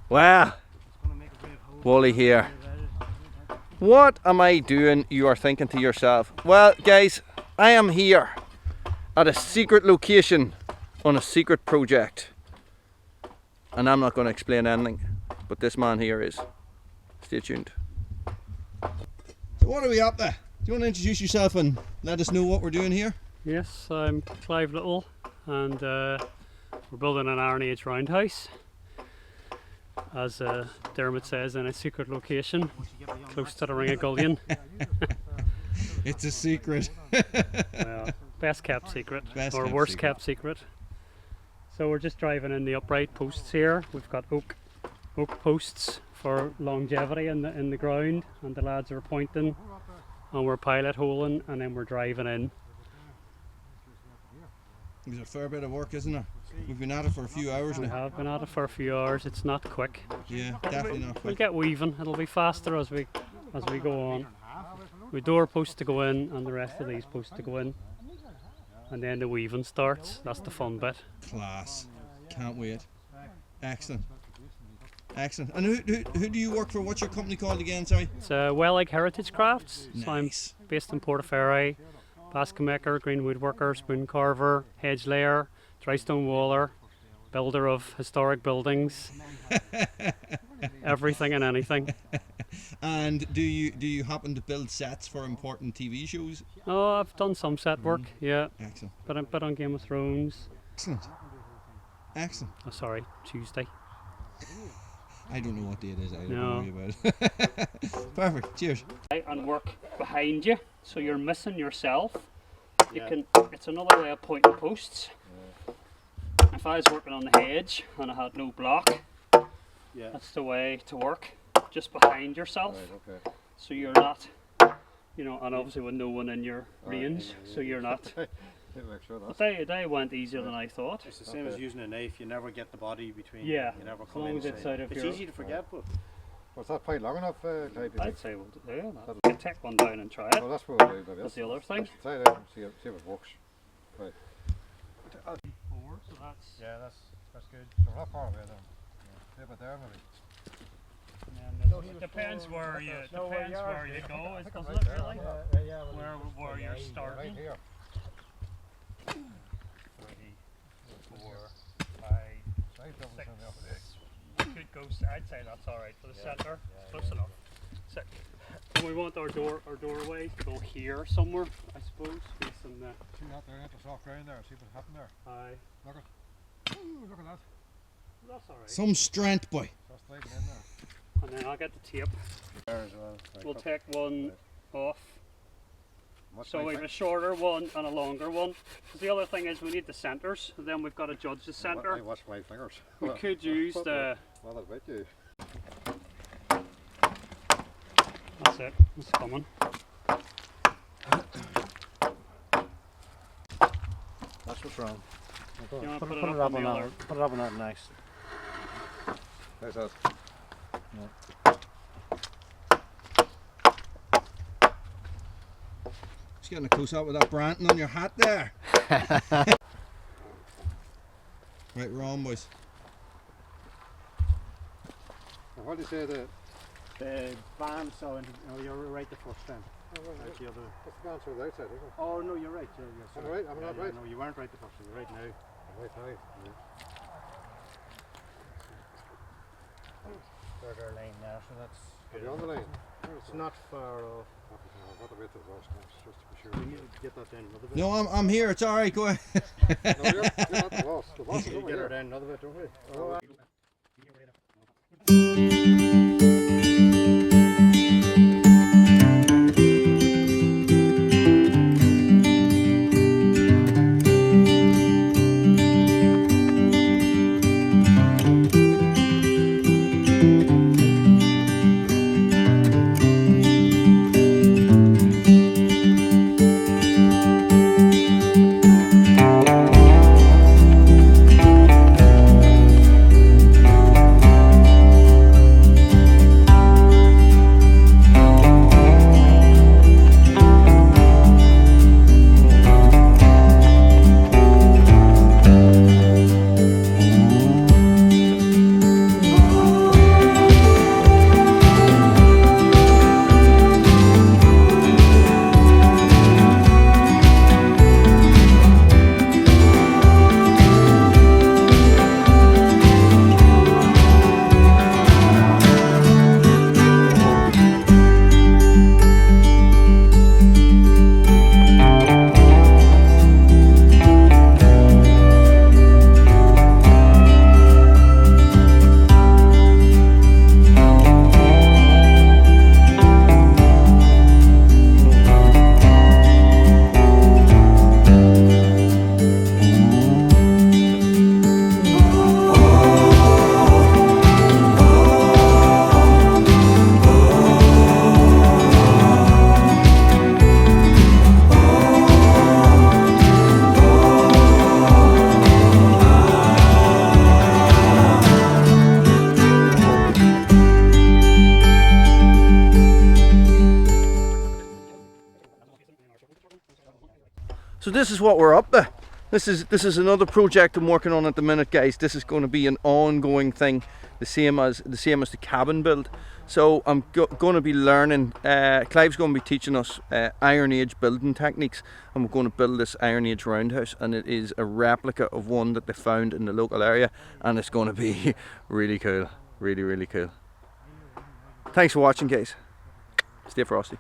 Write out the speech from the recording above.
Wow, Wally here. What am I doing, you are thinking to yourself? Well, guys, I am here at a secret location on a secret project. And I'm not going to explain anything, but this man here is. Stay tuned. So what are we up there? Do you want to introduce yourself and let us know what we're doing here? Yes, I'm Clive Little, and we're building an Iron Age roundhouse, as Dermot says, in a secret location close to the Ring of Gullion. It's a secret. Well, best kept secret, or worst kept secret. So we're just driving in the upright posts here. We've got oak posts for longevity in the ground, and the lads are pointing, and we're pilot holing, and then we're driving in. There's a fair bit of work, isn't there? We've been at it for a few hours now. We have been at it for a few hours. It's not quick. Yeah, definitely not quick. We'll get weaving. It'll be faster as we go on. We door posts to go in, and the rest of these posts to go in, and then the weaving starts. That's the fun bit. Class. Can't wait. Excellent. Excellent. And who do you work for? What's your company called again? Sorry. It's Wellig Heritage Crafts. Nice. So I'm based in Portaferry. Basket maker, green woodworker, spoon carver, hedge layer, dry stone waller, builder of historic buildings, everything and anything. And do you happen to build sets for important TV shows? Oh, I've done some set work, yeah. Excellent. But I'm on Game of Thrones. Excellent. Excellent. Oh, sorry, Tuesday. I don't know what day it is. I don't No. worry about it. Perfect. Cheers. And work behind you, so you're missing yourself. You can. It's another way of pointing posts. If I was working on the hedge and I had no block, that's the way to work. Just behind yourself, so you're not, and obviously with no one in your range, so you're not. But they went easier than I thought. It's the same as using a knife. You never get the body between. Yeah, you never as come long as inside. it's out of It's your. easy to forget, but. Was that quite long enough, Clive? I'd say we'll do that. You can take one down and try it. Well, that's what we'll do. That's the other thing. Try it out and see if it works. Right. Four, so that's. Yeah, that's good. So we're not far away then. Yeah, about there maybe. It depends where you go, doesn't it really? Where you're starting. Right here. 3, 4, 5, Right, that was on the other day. 6. Could go. I'd say that's all right for the centre. Close enough. So, we want our doorway to go here somewhere, I suppose, facing the. See that there, the soft ground there. See what happened there. Aye. Look at. Ooh, look at that. That's all right. Some strength, boy. That's sliding in there. And then I'll get the tape. There as well. We'll take one off. What's So my we have a shorter one and a longer one. Because the other thing is we need the centres, and then we've got to judge the I centre. watch my fingers. We could use the. Well, I bet you. That's it. It's coming. That's what's wrong. You want to Put put it up on the other. Put it up on that nice. How's that? Just getting a close up with that Branton on your hat there. Right, we're on, boys. Now, what do you say the Band, so you're right the first time. What's the man to the outside, isn't it? Oh no, you're right. You're I'm right, I'm not right. No, you weren't right the first time. You're right now. Right, right. Further line there, so that's. Are you on the line? It's not far off. What a bit of those guys, just to be sure. We need to get that down another bit. No, I'm here. It's all right. Go ahead. No, you're not the boss. The boss is We over get her here. down another bit, don't we? Oh, So this is what we're up to. This is another project I'm working on at the minute, guys. This is going to be an ongoing thing, the same as the cabin build. So I'm going to be learning. Clive's going to be teaching us Iron Age building techniques, and we're going to build this Iron Age roundhouse, and it is a replica of one that they found in the local area, and it's going to be really cool, really cool. Thanks for watching, guys. Stay frosty.